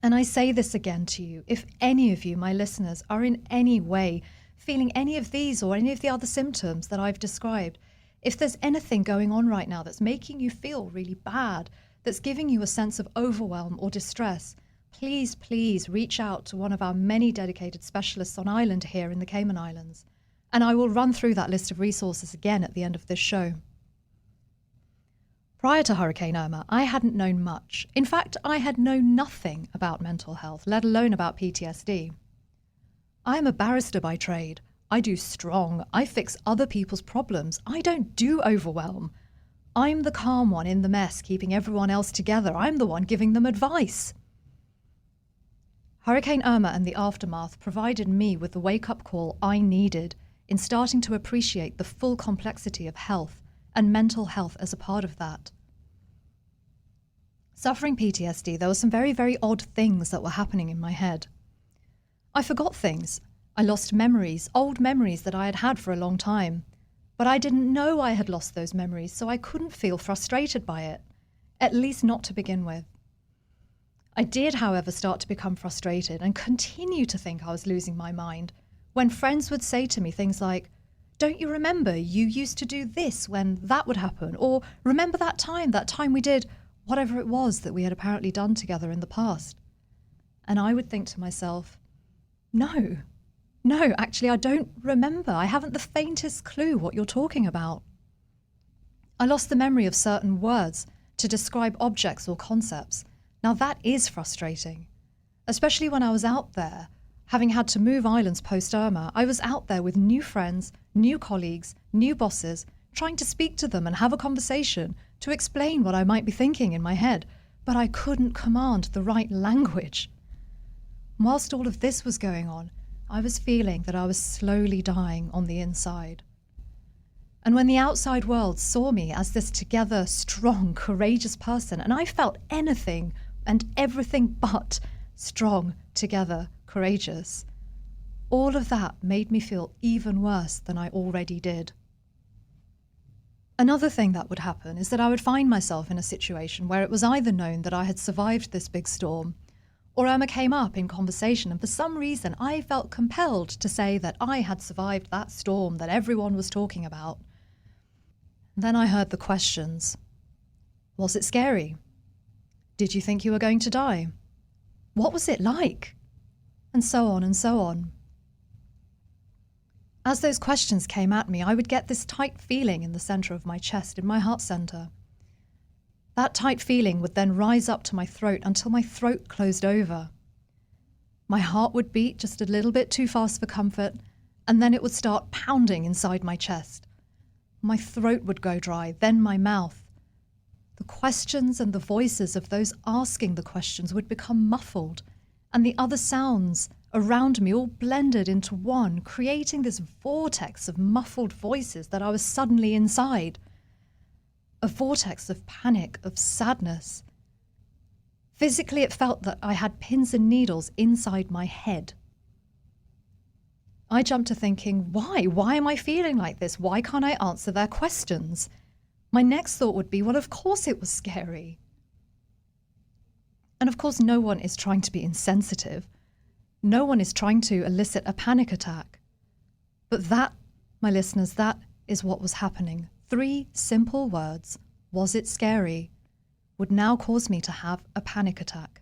[SPEAKER 1] And I say this again to you, if any of you, my listeners, are in any way feeling any of these or any of the other symptoms that I've described, if there's anything going on right now that's making you feel really bad, that's giving you a sense of overwhelm or distress, please, please reach out to one of our many dedicated specialists on island here in the Cayman Islands. And I will run through that list of resources again at the end of this show. Prior to Hurricane Irma, I hadn't known much. In fact, I had known nothing about mental health, let alone about PTSD. I am a barrister by trade. I do strong. I fix other people's problems. I don't do overwhelm. I'm the calm one in the mess, keeping everyone else together. I'm the one giving them advice. Hurricane Irma and the aftermath provided me with the wake-up call I needed in starting to appreciate the full complexity of health and mental health as a part of that. Suffering PTSD, there were some very, very odd things that were happening in my head. I forgot things. I lost memories, old memories that I had had for a long time. But I didn't know I had lost those memories, so I couldn't feel frustrated by it, at least not to begin with. I did, however, start to become frustrated and continue to think I was losing my mind when friends would say to me things like, Don't you remember you used to do this when that would happen? Or remember that time we did whatever it was that we had apparently done together in the past? And I would think to myself, no, actually, I don't remember. I haven't the faintest clue what you're talking about. I lost the memory of certain words to describe objects or concepts. Now that is frustrating, especially when I was out there. Having had to move islands post-Irma, I was out there with new friends, new colleagues, new bosses, trying to speak to them and have a conversation to explain what I might be thinking in my head, but I couldn't command the right language. Whilst all of this was going on, I was feeling that I was slowly dying on the inside. And when the outside world saw me as this together, strong, courageous person, and I felt anything and everything but strong, together, courageous, all of that made me feel even worse than I already did. Another thing that would happen is that I would find myself in a situation where it was either known that I had survived this big storm, or Irma came up in conversation, and for some reason I felt compelled to say that I had survived that storm that everyone was talking about. Then I heard the questions. Was it scary? Did you think you were going to die? What was it like? And so on and so on. As those questions came at me, I would get this tight feeling in the centre of my chest, in my heart centre. That tight feeling would then rise up to my throat until my throat closed over. My heart would beat just a little bit too fast for comfort, and then it would start pounding inside my chest. My throat would go dry, then my mouth. The questions and the voices of those asking the questions would become muffled, and the other sounds around me all blended into one, creating this vortex of muffled voices that I was suddenly inside. A vortex of panic, of sadness. Physically, it felt that I had pins and needles inside my head. I jumped to thinking, why? Why am I feeling like this? Why can't I answer their questions? My next thought would be, well, of course it was scary. And of course, no one is trying to be insensitive. No one is trying to elicit a panic attack. But that, my listeners, that is what was happening. 3 simple words, was it scary, would now cause me to have a panic attack.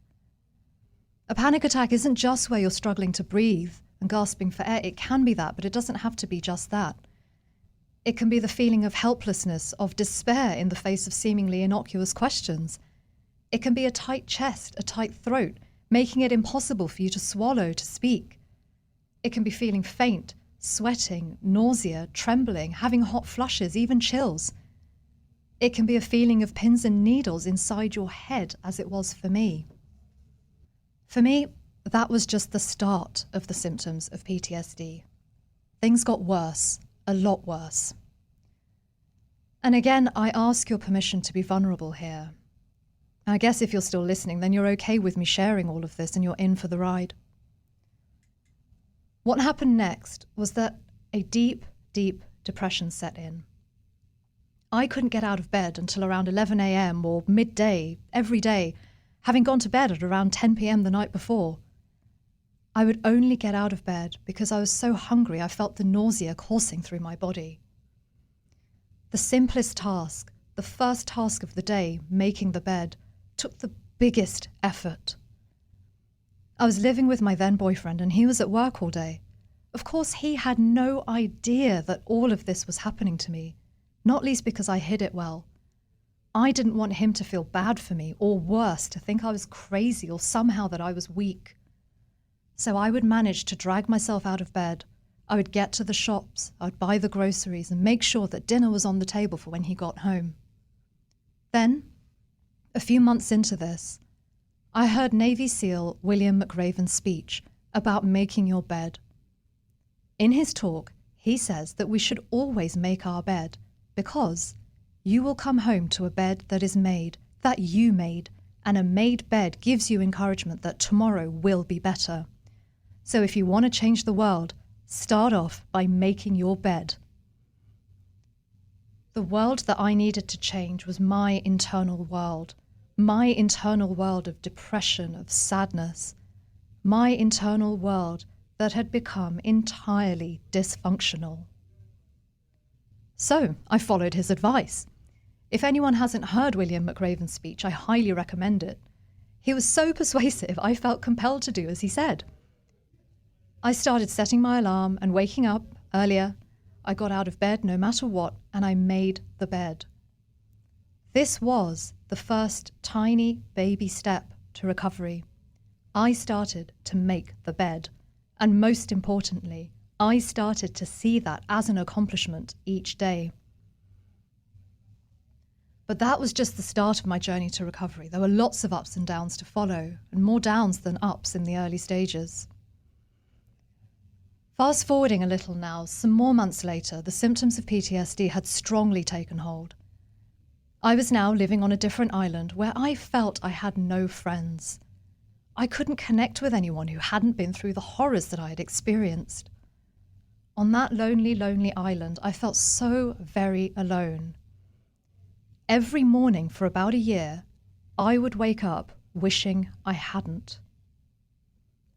[SPEAKER 1] A panic attack isn't just where you're struggling to breathe and gasping for air. It can be that, but it doesn't have to be just that. It can be the feeling of helplessness, of despair in the face of seemingly innocuous questions. It can be a tight chest, a tight throat, making it impossible for you to swallow, to speak. It can be feeling faint, sweating, nausea, trembling, having hot flushes, even chills. It can be a feeling of pins and needles inside your head, as it was for me. For me, that was just the start of the symptoms of PTSD. Things got worse, a lot worse. And again, I ask your permission to be vulnerable here. I guess if you're still listening, then you're okay with me sharing all of this and you're in for the ride. What happened next was that a deep, deep depression set in. I couldn't get out of bed until around 11 a.m. or midday every day, having gone to bed at around 10 p.m. the night before. I would only get out of bed because I was so hungry I felt the nausea coursing through my body. The simplest task, the first task of the day, making the bed, took the biggest effort. I was living with my then boyfriend and he was at work all day. Of course, he had no idea that all of this was happening to me, not least because I hid it well. I didn't want him to feel bad for me, or worse, to think I was crazy or somehow that I was weak. So I would manage to drag myself out of bed. I would get to the shops, I would buy the groceries and make sure that dinner was on the table for when he got home. Then, a few months into this, I heard Navy SEAL William McRaven's speech about making your bed. In his talk, he says that we should always make our bed because you will come home to a bed that is made, that you made, and a made bed gives you encouragement that tomorrow will be better. So if you want to change the world, start off by making your bed. The world that I needed to change was my internal world of depression, of sadness, my internal world that had become entirely dysfunctional. So I followed his advice. If anyone hasn't heard William McRaven's speech, I highly recommend it. He was so persuasive, I felt compelled to do as he said. I started setting my alarm and waking up earlier. I got out of bed no matter what, and I made the bed. This was the first tiny baby step to recovery. I started to make the bed, and most importantly, I started to see that as an accomplishment each day. But that was just the start of my journey to recovery. There were lots of ups and downs to follow, and more downs than ups in the early stages. Fast forwarding a little now, some more months later, the symptoms of PTSD had strongly taken hold. I was now living on a different island where I felt I had no friends. I couldn't connect with anyone who hadn't been through the horrors that I had experienced. On that lonely, lonely island, I felt so very alone. Every morning for about a year, I would wake up wishing I hadn't.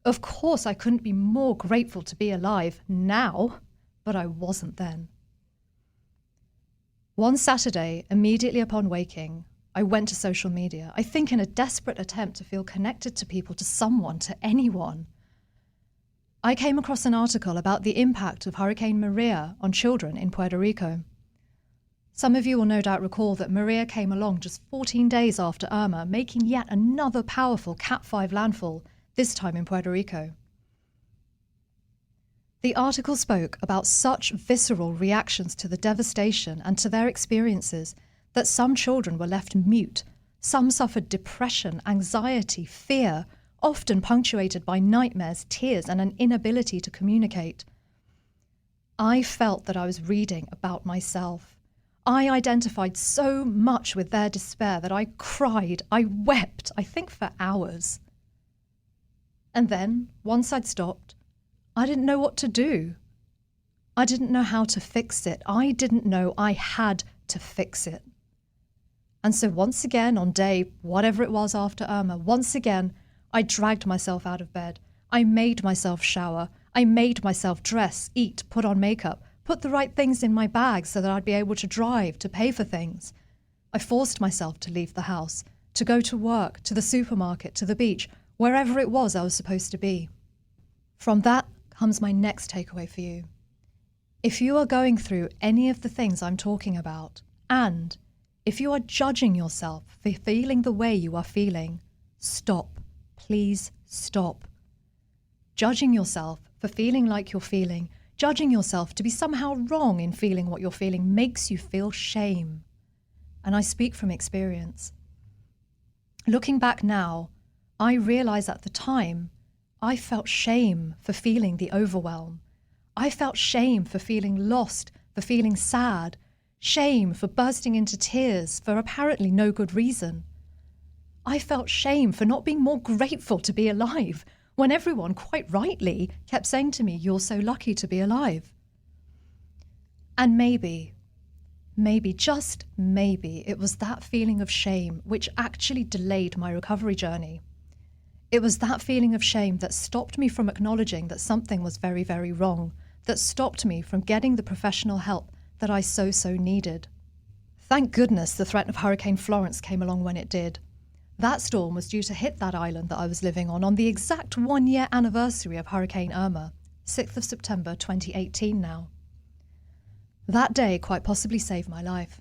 [SPEAKER 1] Of course, I couldn't be more grateful to be alive now, but I wasn't then. One Saturday, immediately upon waking, I went to social media, I think in a desperate attempt to feel connected to people, to someone, to anyone. I came across an article about the impact of Hurricane Maria on children in Puerto Rico. Some of you will no doubt recall that Maria came along just 14 days after Irma, making yet another powerful Cat 5 landfall, this time in Puerto Rico. The article spoke about such visceral reactions to the devastation and to their experiences that some children were left mute, some suffered depression, anxiety, fear, often punctuated by nightmares, tears, and an inability to communicate. I felt that I was reading about myself. I identified so much with their despair that I cried, I wept, I think for hours. And then, once I'd stopped, I didn't know what to do. I didn't know how to fix it. I didn't know I had to fix it. And so once again, on day whatever it was after Irma, once again, I dragged myself out of bed. I made myself shower. I made myself dress, eat, put on makeup, put the right things in my bag so that I'd be able to drive, to pay for things. I forced myself to leave the house, to go to work, to the supermarket, to the beach, wherever it was I was supposed to be. From that comes my next takeaway for you. If you are going through any of the things I'm talking about, and if you are judging yourself for feeling the way you are feeling, stop. Please stop. Judging yourself for feeling like you're feeling, judging yourself to be somehow wrong in feeling what you're feeling makes you feel shame. And I speak from experience. Looking back now, I realize at the time, I felt shame for feeling the overwhelm. I felt shame for feeling lost, for feeling sad, shame for bursting into tears for apparently no good reason. I felt shame for not being more grateful to be alive, when everyone, quite rightly, kept saying to me, "You're so lucky to be alive." And maybe, just maybe, it was that feeling of shame which actually delayed my recovery journey. It was that feeling of shame that stopped me from acknowledging that something was very, very wrong, that stopped me from getting the professional help that I so needed. Thank goodness the threat of Hurricane Florence came along when it did. That storm was due to hit that island that I was living on the exact 1-year anniversary of Hurricane Irma, 6th of September 2018 now. That day quite possibly saved my life.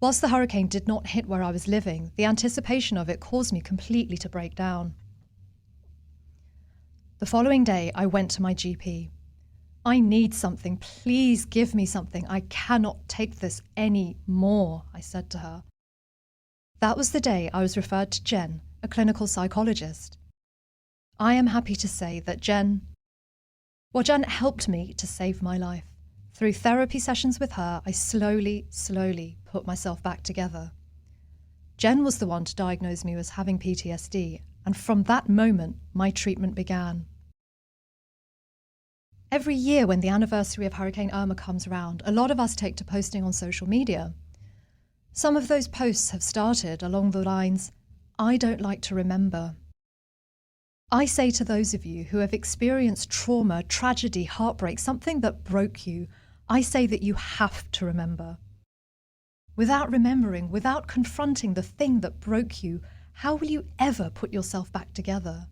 [SPEAKER 1] Whilst the hurricane did not hit where I was living, the anticipation of it caused me completely to break down. The following day, I went to my GP. "I need something. Please give me something. I cannot take this any more," I said to her. That was the day I was referred to Jen, a clinical psychologist. I am happy to say that Jen helped me to save my life. Through therapy sessions with her, I slowly put myself back together. Jen was the one to diagnose me as having PTSD, and from that moment, my treatment began. Every year when the anniversary of Hurricane Irma comes around, a lot of us take to posting on social media. Some of those posts have started along the lines, "I don't like to remember." I say to those of you who have experienced trauma, tragedy, heartbreak, something that broke you, I say that you have to remember. Without remembering, without confronting the thing that broke you, how will you ever put yourself back together?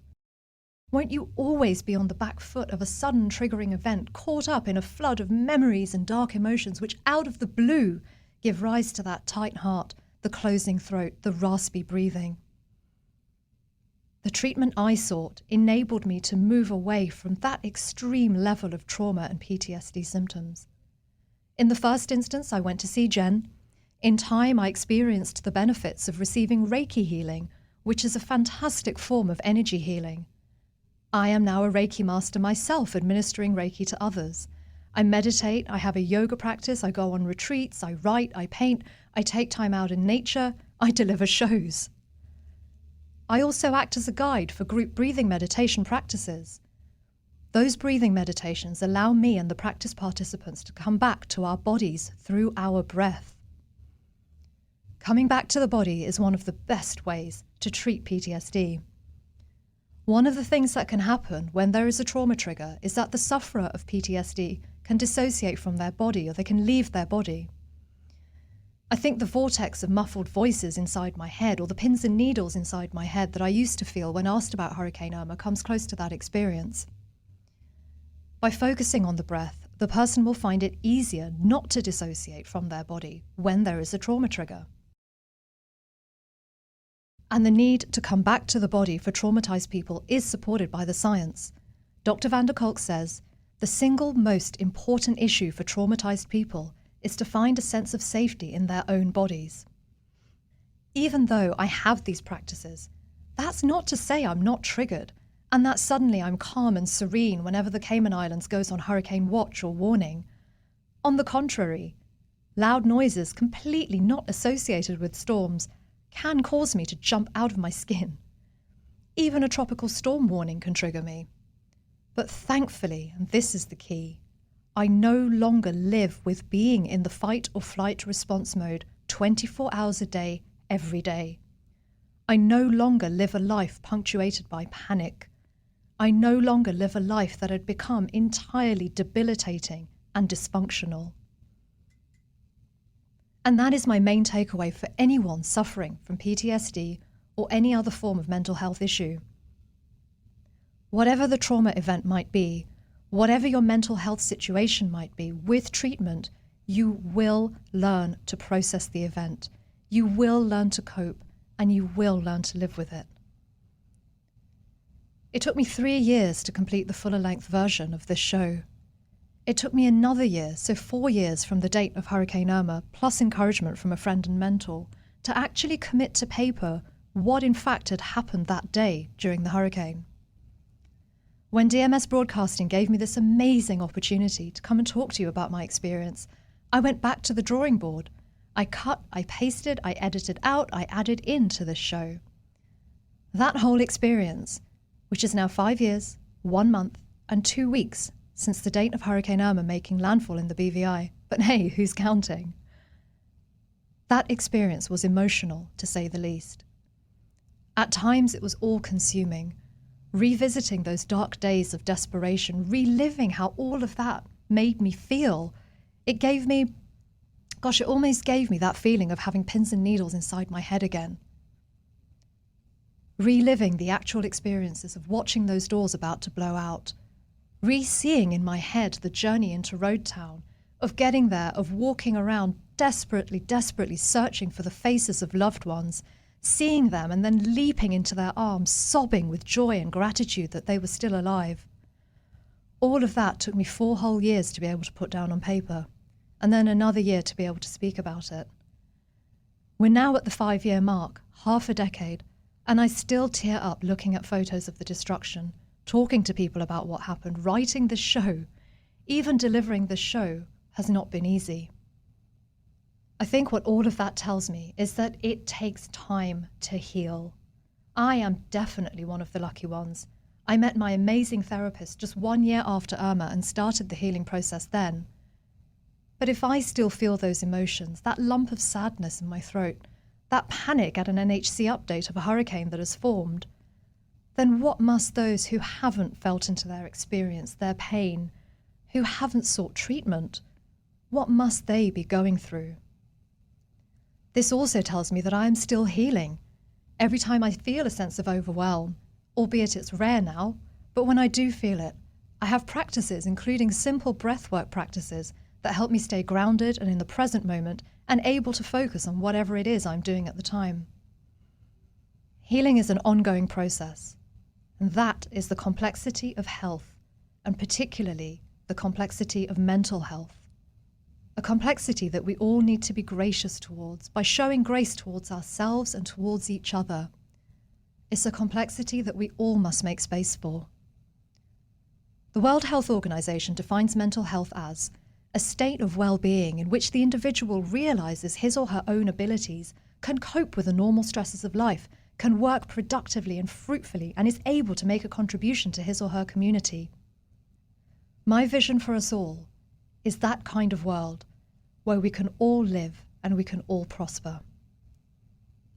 [SPEAKER 1] Won't you always be on the back foot of a sudden triggering event, caught up in a flood of memories and dark emotions which out of the blue give rise to that tight heart, the closing throat, the raspy breathing? The treatment I sought enabled me to move away from that extreme level of trauma and PTSD symptoms. In the first instance, I went to see Jen. In time, I experienced the benefits of receiving Reiki healing, which is a fantastic form of energy healing. I am now a Reiki master myself, administering Reiki to others. I meditate, I have a yoga practice, I go on retreats, I write, I paint, I take time out in nature, I deliver shows. I also act as a guide for group breathing meditation practices. Those breathing meditations allow me and the practice participants to come back to our bodies through our breath. Coming back to the body is one of the best ways to treat PTSD. One of the things that can happen when there is a trauma trigger is that the sufferer of PTSD can dissociate from their body, or they can leave their body. I think the vortex of muffled voices inside my head, or the pins and needles inside my head that I used to feel when asked about Hurricane Irma, comes close to that experience. By focusing on the breath, the person will find it easier not to dissociate from their body when there is a trauma trigger. And the need to come back to the body for traumatized people is supported by the science. Dr. van der Kolk says, the single most important issue for traumatized people is to find a sense of safety in their own bodies. Even though I have these practices, that's not to say I'm not triggered, and that suddenly I'm calm and serene whenever the Cayman Islands goes on hurricane watch or warning. On the contrary, loud noises completely not associated with storms can cause me to jump out of my skin. Even a tropical storm warning can trigger me. But thankfully, and this is the key, I no longer live with being in the fight or flight response mode 24 hours a day, every day. I no longer live a life punctuated by panic. I no longer live a life that had become entirely debilitating and dysfunctional. And that is my main takeaway for anyone suffering from PTSD or any other form of mental health issue. Whatever the trauma event might be, whatever your mental health situation might be, with treatment, you will learn to process the event. You will learn to cope, and you will learn to live with it. It took me 3 years to complete the fuller-length version of this show. It took me another year, so 4 years from the date of Hurricane Irma, plus encouragement from a friend and mentor, to actually commit to paper what in fact had happened that day during the hurricane. When DMS Broadcasting gave me this amazing opportunity to come and talk to you about my experience, I went back to the drawing board. I cut, I pasted, I edited out, I added into this show. That whole experience, which is now 5 years, 1 month, and 2 weeks since the date of Hurricane Irma making landfall in the BVI, but hey, who's counting? That experience was emotional, to say the least. At times it was all-consuming, revisiting those dark days of desperation, reliving how all of that made me feel. It almost gave me that feeling of having pins and needles inside my head again. Reliving the actual experiences of watching those doors about to blow out, re-seeing in my head the journey into Road Town, of getting there, of walking around desperately searching for the faces of loved ones, seeing them and then leaping into their arms, sobbing with joy and gratitude that they were still alive. All of that took me 4 whole years to be able to put down on paper, and then another year to be able to speak about it. We're now at the 5-year mark, half a decade, and I still tear up looking at photos of the destruction, talking to people about what happened, writing this show. Even delivering this show has not been easy. I think what all of that tells me is that it takes time to heal. I am definitely one of the lucky ones. I met my amazing therapist just 1 year after Irma and started the healing process then. But if I still feel those emotions, that lump of sadness in my throat, that panic at an NHC update of a hurricane that has formed, then what must those who haven't felt into their experience, their pain, who haven't sought treatment, What must they be going through? This also tells me that I am still healing. Every time I feel a sense of overwhelm, albeit it's rare now, but when I do feel it, I have practices, including simple breathwork practices, that help me stay grounded and in the present moment and able to focus on whatever it is I'm doing at the time. Healing is an ongoing process, and that is the complexity of health, and particularly the complexity of mental health. A complexity that we all need to be gracious towards by showing grace towards ourselves and towards each other. It's a complexity that we all must make space for. The World Health Organization defines mental health as a state of well-being in which the individual realizes his or her own abilities, can cope with the normal stresses of life, can work productively and fruitfully, and is able to make a contribution to his or her community. My vision for us all is that kind of world where we can all live and we can all prosper.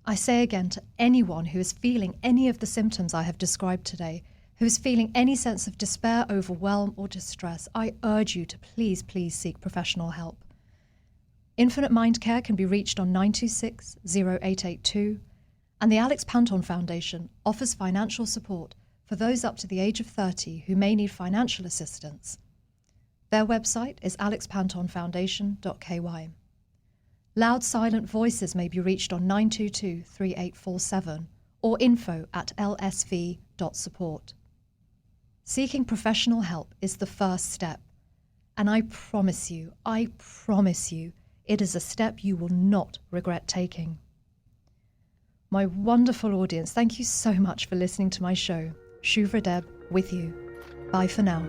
[SPEAKER 1] I say again to anyone who is feeling any of the symptoms I have described today, who is feeling any sense of despair, overwhelm, or distress, I urge you to please seek professional help. Infinite Mind Care can be reached on 926-0882, and the Alex Panton Foundation offers financial support for those up to the age of 30 who may need financial assistance. Their website is alexpantonfoundation.ky. Loud Silent Voices may be reached on 922-3847 or info@lsv.support. Seeking professional help is the first step, and I promise you, it is a step you will not regret taking. My wonderful audience, thank you so much for listening to my show. Shuvra Deb with you. Bye for now.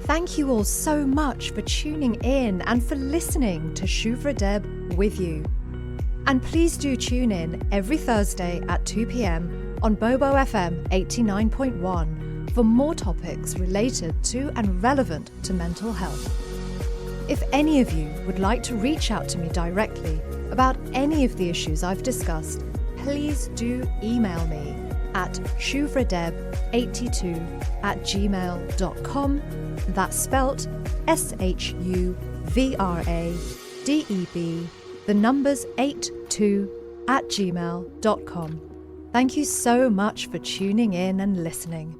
[SPEAKER 1] Thank you all so much for tuning in and for listening to Shuvra Deb with you. And please do tune in every Thursday at 2 p.m. on Bobo FM 89.1 for more topics related to and relevant to mental health. If any of you would like to reach out to me directly about any of the issues I've discussed, please do email me at shuvradeb82@gmail.com. That's spelt SHUVRADEB, the numbers 82@gmail.com. Thank you so much for tuning in and listening.